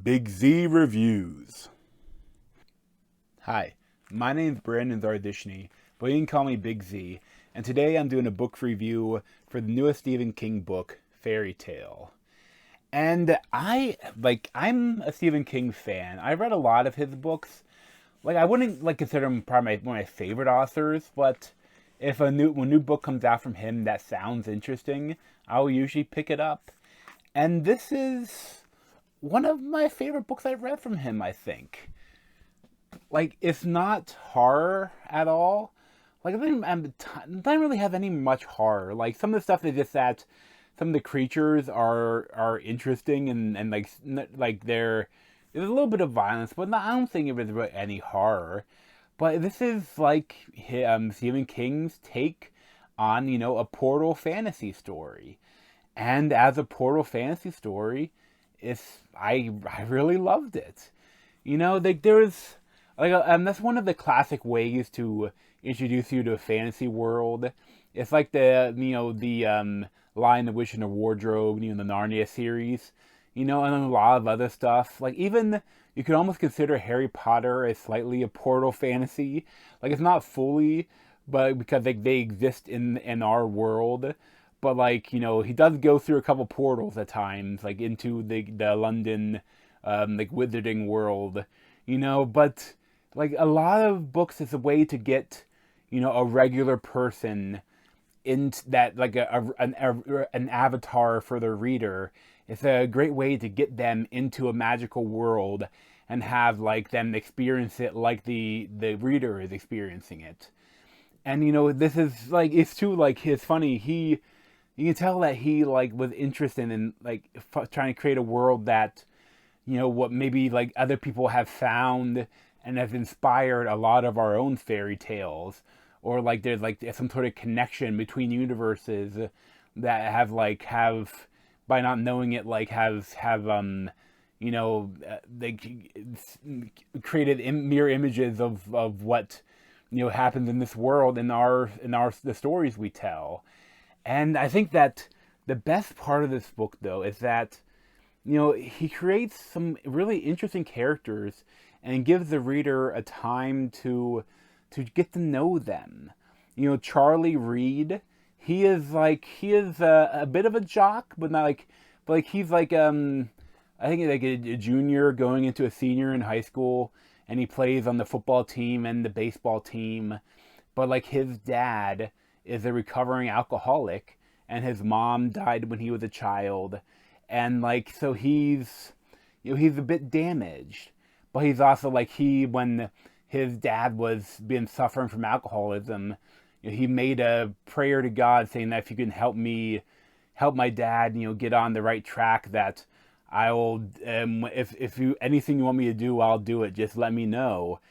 Big Z Reviews. Hi, my name's Brandon Zarzyczny, but you can call me Big Z, and today I'm doing a book review for the newest Stephen King book, Fairy Tale. And I'm a Stephen King fan. I read a lot of his books. I wouldn't consider him probably one of my favorite authors, but if a new book comes out from him that sounds interesting, I'll usually pick it up. And this is one of my favorite books I've read from him, I think. It's not horror at all. It doesn't really have any much horror. Some of the stuff is just that some of the creatures are interesting and there's a little bit of violence, but I don't think it was really any horror. But this is Stephen King's take on a portal fantasy story, and as a portal fantasy story, I really loved it. There's that's one of the classic ways to introduce you to a fantasy world. It's like the Lion, the Witch, and the Wardrobe, the Narnia series, and a lot of other stuff. Even you could almost consider Harry Potter as slightly a portal fantasy. It's not fully, but because they exist in our world. But he does go through a couple portals at times, into the London wizarding world, But a lot of books is a way to get a regular person into that, an avatar for the reader. It's a great way to get them into a magical world and have them experience it like the reader is experiencing it. And this is it's too it's funny. You can tell that he was interested in trying to create a world that what maybe other people have found and have inspired a lot of our own fairy tales, or there's some sort of connection between universes that have by not knowing it they created mirror images of what happens in this world in the stories we tell. And I think that the best part of this book, though, is that, he creates some really interesting characters and gives the reader a time to get to know them. Charlie Reed, he is a bit of a jock, but not he's I think a junior going into a senior in high school, and he plays on the football team and the baseball team. But his dad is a recovering alcoholic, and his mom died when he was a child, and so he's a bit damaged. But he's also when his dad was suffering from alcoholism, he made a prayer to God saying that if you can help my dad get on the right track, that I will, if you anything you want me to do, I'll do it, just let me know.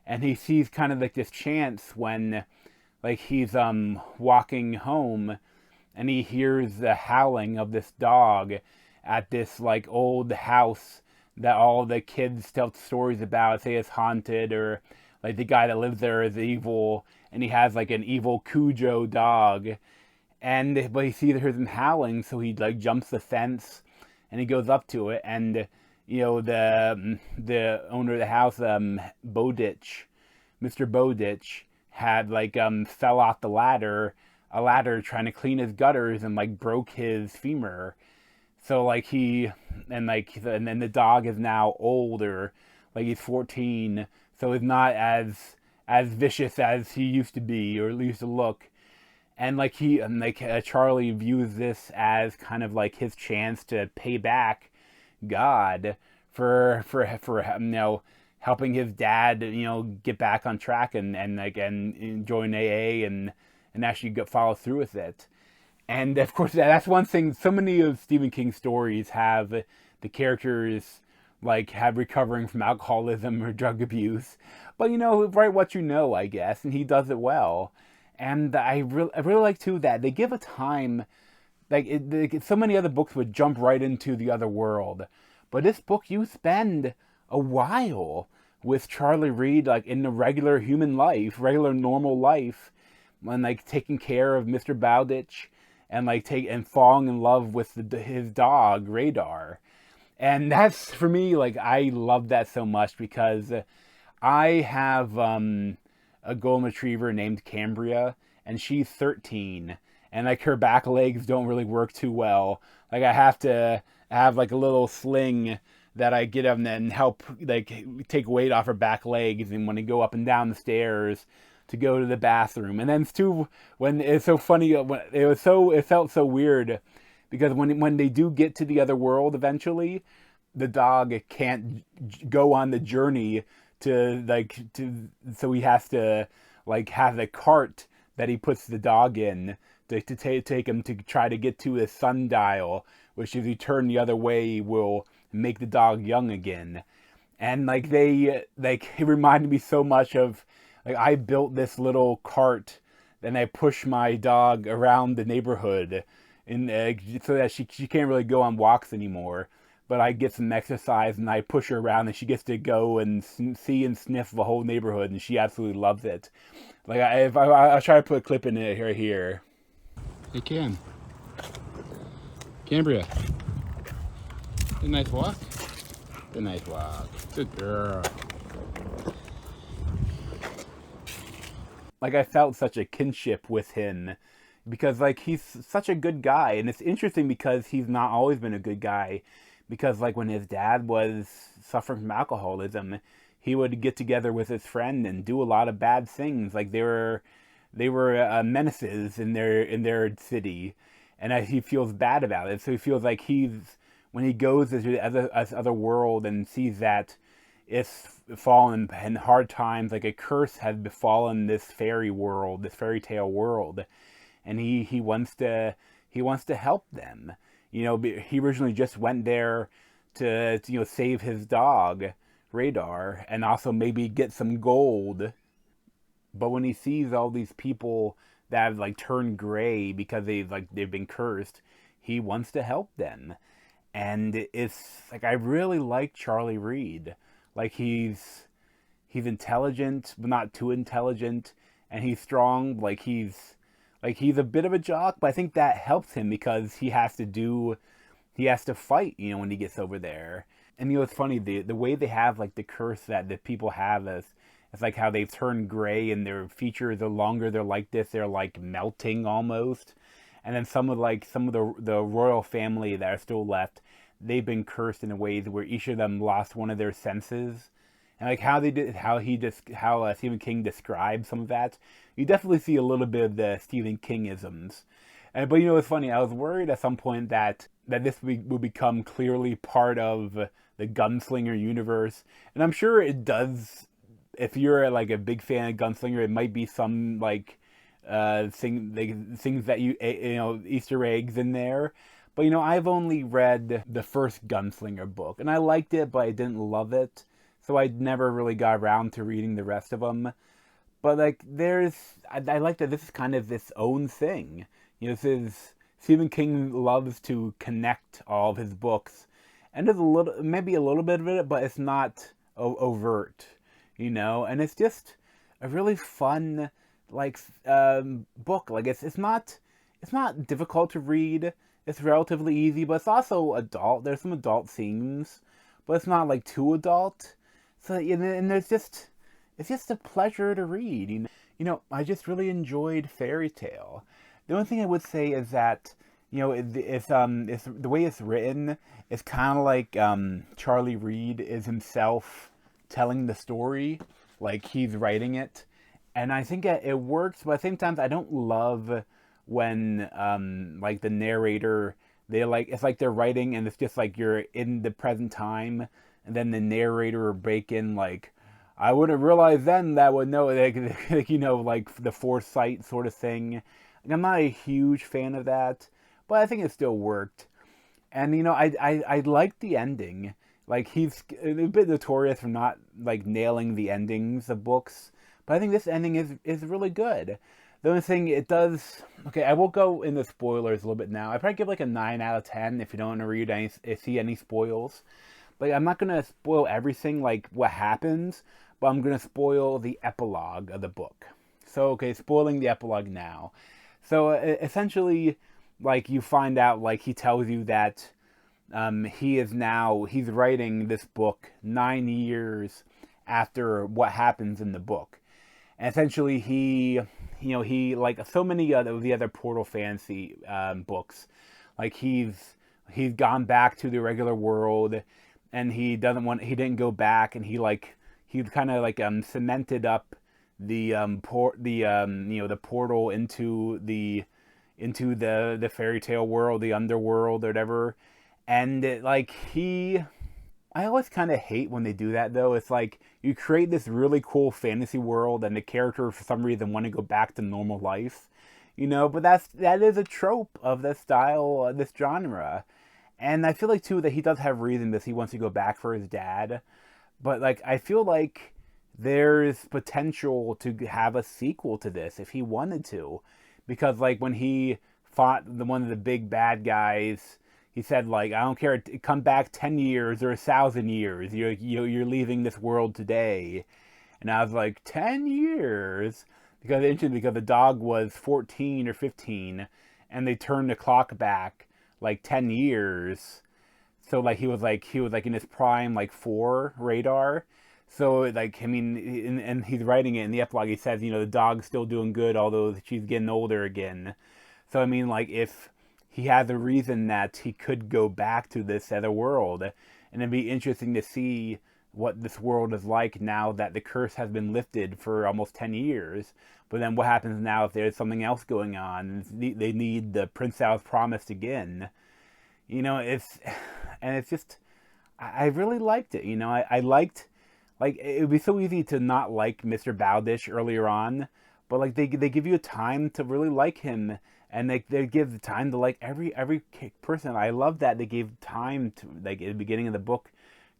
And he sees kind of this chance when he's walking home, and he hears the howling of this dog at this old house that all the kids tell stories about, say it's haunted, or the guy that lives there is evil, and he has an evil Cujo dog. But he hears him howling, so he jumps the fence, and he goes up to it, and the owner of the house, Bowditch, Mr. Bowditch, had fell off a ladder trying to clean his gutters, and broke his femur. So and then the dog is now older, he's 14, so he's not as vicious as he used to be, or used to look. And Charlie views this as kind of his chance to pay back God for helping his dad get back on track, and join AA, and actually follow through with it. And of course, that's one thing. So many of Stephen King's stories have the characters have recovering from alcoholism or drug abuse, but write what I guess, and he does it well. And I really like too that they give a time, so many other books would jump right into the other world, but this book you spend a while with Charlie Reed, in the regular human life, regular normal life, when taking care of Mr. Bowditch, and falling in love with his dog Radar. And that's, for me, like, I love that so much because I have a golden retriever named Cambria, and she's 13, and like her back legs don't really work too well. Like I have to have like a little sling that I get them and help like take weight off her back legs, and when they go up and down the stairs to go to the bathroom. And then it's too, when it's so funny, when it felt so weird because when they do get to the other world eventually, the dog can't go on the journey so he has to like have the cart that he puts the dog in to take him to try to get to the sundial, which if you turn the other way will make the dog young again. And like it reminded me so much of, like, I built this little cart and I push my dog around the neighborhood so that she can't really go on walks anymore, but I get some exercise and I push her around and she gets to go and see and sniff the whole neighborhood, and she absolutely loves it. Like I'll try to put a clip in it right here. Hey Cambria, a nice walk. A nice walk. Good girl. Like I felt such a kinship with him because like he's such a good guy, and it's interesting because he's not always been a good guy, because like when his dad was suffering from alcoholism, he would get together with his friend and do a lot of bad things. Like they were menaces in their city, and he feels bad about it. So he feels like when he goes into the other world and sees that it's fallen in hard times, like a curse has befallen this fairy world, this fairy tale world, and he wants to help them. You know, he originally just went there to save his dog Radar and also maybe get some gold. But when he sees all these people that have like turned gray because they've been cursed, he wants to help them. And it's like I really like Charlie Reed. Like he's intelligent, but not too intelligent, and he's strong. He's a bit of a jock, but I think that helps him because he has to fight, when he gets over there. And it's funny, the way they have like the curse that the people have is it's like how they've turned gray and their features, the longer they're like this, they're like melting almost. And then some of the royal family that are still left, they've been cursed in a ways where each of them lost one of their senses. And like how Stephen King describes some of that, you definitely see a little bit of the Stephen King-isms. But it's funny, I was worried at some point that this would become clearly part of the Gunslinger universe. And I'm sure it does. If you're like a big fan of Gunslinger, it might be some like things that Easter eggs in there. But I've only read the first Gunslinger book, and I liked it, but I didn't love it, so I never really got around to reading the rest of them. But like, I like that this is kind of its own thing. Stephen King loves to connect all of his books, and there's maybe a little bit of it, but it's not overt, and it's just a really fun book. Like it's not difficult to read. It's relatively easy, but it's also adult. There's some adult themes, but it's not like too adult. So and it's just a pleasure to read. I just really enjoyed Fairy Tale. The only thing I would say is that it's the way it's written. It's kind of like Charlie Reed is himself telling the story, like he's writing it, and I think it works. But at the same time, I don't love when like the narrator, it's like they're writing and it's just like you're in the present time, and then the narrator will break in like, I wouldn't realize then that would know, like the foresight sort of thing. I'm not a huge fan of that, but I think it still worked. And I liked the ending. Like he's a bit notorious for not like nailing the endings of books, but I think this ending is really good. The only thing it does, okay, I will go into spoilers a little bit now. I probably give like a 9 out of 10 if you don't want to see any spoils. But I'm not gonna spoil everything like what happens, but I'm gonna spoil the epilogue of the book. So okay, spoiling the epilogue now. So essentially, like you find out, like he tells you that he's writing this book 9 years after what happens in the book. And essentially he like so many of the other Portal fantasy books, like he's gone back to the regular world, and he didn't go back, and he kind of like cemented up the the portal into the fairy tale world, the underworld, or whatever. And I always kind of hate when they do that, though. It's like you create this really cool fantasy world, and the character for some reason want to go back to normal life, But that is a trope of this style, this genre, and I feel like too that he does have reason that he wants to go back for his dad, but like I feel like there's potential to have a sequel to this if he wanted to, because like when he fought one of the big bad guys, he said like, I don't care, come back 10 years or 1,000 years, you're leaving this world today. And I was like, 10 years? Because the dog was 14 or 15, and they turned the clock back like 10 years. So like he was like in his prime, like 4 radar. So like, I mean, and he's writing it in the epilogue. He says, the dog's still doing good, although she's getting older again. So I mean, like, if he has a reason that he could go back to this other world, and it'd be interesting to see what this world is like now that the curse has been lifted for almost 10 years. But then what happens now if there's something else going on? They need the Princess promised again. It's just, I really liked it. I liked, like, it would be so easy to not like Mr. Bowdish earlier on, but like they give you a time to really like him, and they give the time to like every person. I love that they gave time to, like, at the beginning of the book,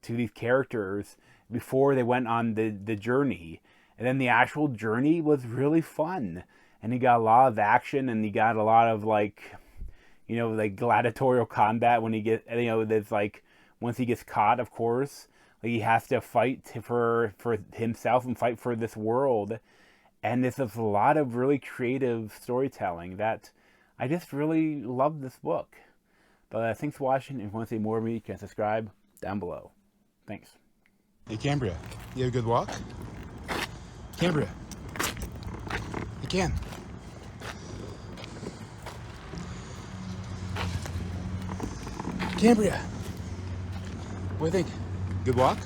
to these characters before they went on the journey, and then the actual journey was really fun, and he got a lot of action, and he got a lot of like gladiatorial combat when he there's like, once he gets caught, of course, like he has to fight for himself and fight for this world. And there's a lot of really creative storytelling that I just really love this book. But thanks for watching. If you want to see more of me, you can subscribe down below. Thanks. Hey, Cambria, you had a good walk? Cambria, you can. Cambria, what do you think? Good walk?